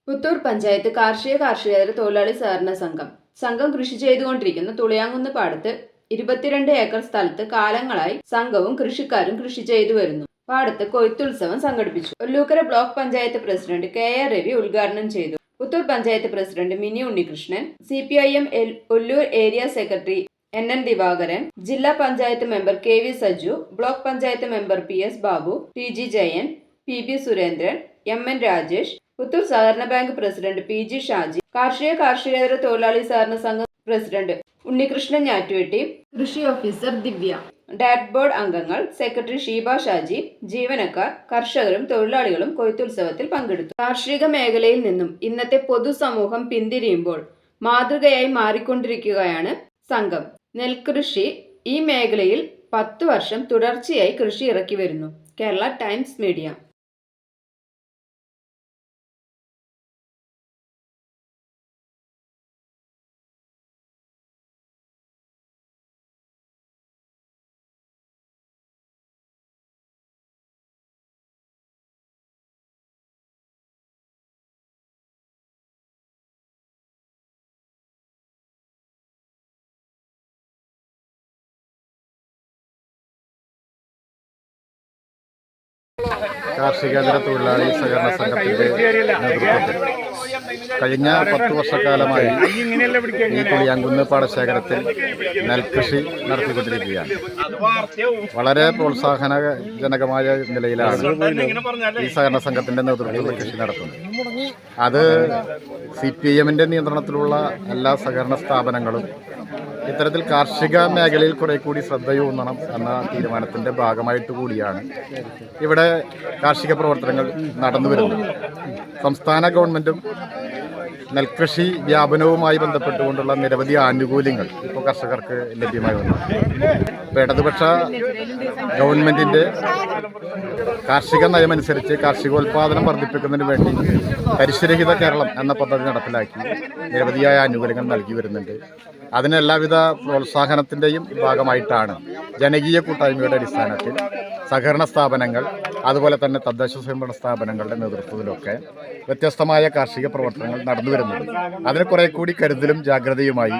പുത്തൂർ പഞ്ചായത്ത് കാർഷികേതര തൊഴിലാളി സഹകരണ സംഘം കൃഷി ചെയ്തുകൊണ്ടിരിക്കുന്ന തുളിയാങ്കുന്ന് പാടത്ത് 22 ഏക്കർ സ്ഥലത്ത് കാലങ്ങളായി സംഘവും കൃഷിക്കാരും കൃഷി ചെയ്തു വരുന്നു. പാടത്ത് കൊയ്ത്തുത്സവം സംഘടിപ്പിച്ചു. Ollukkara block panchayat president KR Ravi ഉദ്ഘാടനം ചെയ്തു. Puthur panchayat president Mini Unnikrishnan, CPIM Ollur area secretary NN Divakaran, ജില്ലാ panchayat member KV Saju, block panchayat member PS Babu, TG Jayan, PB Surendran, MN Rajesh, Puthur സഹകരണ ബാങ്ക് പ്രസിഡന്റ് PG ഷാജി, കാർഷികേതര തൊഴിലാളി സഹകരണ സംഘം പ്രസിഡന്റ് ഉണ്ണികൃഷ്ണൻ ഞാറ്റുവെട്ടി, കൃഷി ഓഫീസർ ദിവ്യ, ഡാറ്റ് ബോർഡ് അംഗങ്ങൾ, സെക്രട്ടറി ഷീബ ഷാജി, ജീവനക്കാർ, കർഷകരും തൊഴിലാളികളും കൊയ്ത്തുത്സവത്തിൽ പങ്കെടുത്തു. കാർഷിക മേഖലയിൽ നിന്നും ഇന്നത്തെ പൊതുസമൂഹം പിന്തിരിയുമ്പോൾ മാതൃകയായി മാറിക്കൊണ്ടിരിക്കുകയാണ് സംഘം. നെൽകൃഷി ഈ മേഖലയിൽ 10 വർഷം തുടർച്ചയായി കൃഷി ഇറക്കി വരുന്നു. Kerala times media. കാർഷികേതര തൊഴിലാളി സഹകരണ സംഘത്തിന്റെ നേതൃത്വത്തിൽ കഴിഞ്ഞ 10 വർഷക്കാലമായി ഈ തുളിയാങ്കുന്ന് പാടശേഖരത്തിൽ നെൽകൃഷി നടത്തിക്കൊണ്ടിരിക്കുകയാണ്. വളരെ പ്രോത്സാഹനജനകമായ നിലയിലാണ് ഈ സഹകരണ സംഘത്തിന്റെ നേതൃത്വത്തിൽ കൃഷി നടത്തുന്നത്. അത് CPIMന്റെ നിയന്ത്രണത്തിലുള്ള എല്ലാ സഹകരണ സ്ഥാപനങ്ങളും ഇത്തരത്തിൽ കാർഷിക മേഖലയിൽ കുറെ കൂടി ശ്രദ്ധയൂന്നണം എന്ന തീരുമാനത്തിന്റെ ഭാഗമായിട്ട് കൂടിയാണ് ഇവിടെ കാർഷിക പ്രവർത്തനങ്ങൾ നടന്നു വരുന്നത്. സംസ്ഥാന ഗവൺമെന്റും നെൽകൃഷി വ്യാപനവുമായി ബന്ധപ്പെട്ടുകൊണ്ടുള്ള നിരവധി ആനുകൂല്യങ്ങൾ ഇപ്പോൾ കർഷകർക്ക് ലഭ്യമായി വന്നു. ഇപ്പോൾ ഇടതുപക്ഷ ഗവൺമെന്റിന്റെ കാർഷിക നയമനുസരിച്ച് കാർഷികോൽപാദനം വർദ്ധിപ്പിക്കുന്നതിന് വേണ്ടി തരിശുരഹിത കേരളം എന്ന പദ്ധതി നടപ്പിലാക്കി നിരവധിയായ ആനുകൂല്യങ്ങൾ നൽകി വരുന്നുണ്ട്. അതിന് എല്ലാവിധ പ്രോത്സാഹനത്തിൻ്റെയും ഭാഗമായിട്ടാണ് ജനകീയ കൂട്ടായ്മയുടെ അടിസ്ഥാനത്തിൽ സഹകരണ സ്ഥാപനങ്ങൾ അതുപോലെ തന്നെ തദ്ദേശ സ്വയംഭരണ സ്ഥാപനങ്ങളുടെ നേതൃത്വത്തിലൊക്കെ വ്യത്യസ്തമായ കാർഷിക പ്രവർത്തനങ്ങൾ നടന്നു വരുന്നത്. അതിന് കുറെ കൂടി കരുതലും ജാഗ്രതയുമായി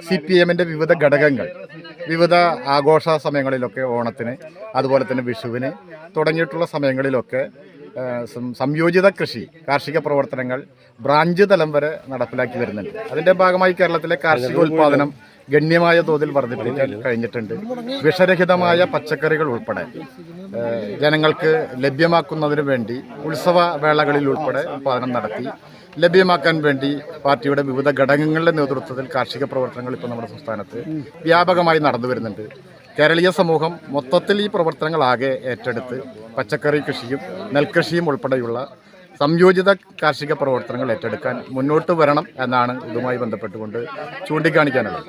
CPIMന്റെ വിവിധ ഘടകങ്ങൾ വിവിധ ആഘോഷ സമയങ്ങളിലൊക്കെ, ഓണത്തിന് അതുപോലെ തന്നെ വിഷുവിന് തുടങ്ങിയിട്ടുള്ള സമയങ്ങളിലൊക്കെ സംയോജിത കൃഷി കാർഷിക പ്രവർത്തനങ്ങൾ ബ്രാഞ്ച് തലം വരെ നടപ്പിലാക്കി വരുന്നുണ്ട്. അതിൻ്റെ ഭാഗമായി കേരളത്തിലെ കാർഷിക ഉൽപ്പാദനം ഗണ്യമായ തോതിൽ വർദ്ധിപ്പിക്കാൻ കഴിഞ്ഞിട്ടുണ്ട്. വിഷരഹിതമായ പച്ചക്കറികൾ ഉൾപ്പെടെ ജനങ്ങൾക്ക് ലഭ്യമാക്കുന്നതിന് വേണ്ടി ഉത്സവ വേളകളിൽ ഉൾപ്പെടെ ഉൽപ്പാദനം നടത്തി ലഭ്യമാക്കാൻ വേണ്ടി പാർട്ടിയുടെ വിവിധ ഘടകങ്ങളുടെ നേതൃത്വത്തിൽ കാർഷിക പ്രവർത്തനങ്ങൾ ഇപ്പോൾ നമ്മുടെ സംസ്ഥാനത്ത് വ്യാപകമായി നടന്നു വരുന്നുണ്ട്. കേരളീയ സമൂഹം മൊത്തത്തിൽ ഈ പ്രവർത്തനങ്ങളാകെ ഏറ്റെടുത്ത് പച്ചക്കറി കൃഷിയും നെൽകൃഷിയും ഉൾപ്പെടെയുള്ള സംയോജിത കാർഷിക പ്രവർത്തനങ്ങൾ ഏറ്റെടുക്കാൻ മുന്നോട്ട് വരണം എന്നാണ് ഇതുമായി ബന്ധപ്പെട്ടുകൊണ്ട് ചൂണ്ടിക്കാണിക്കാനുള്ളത്.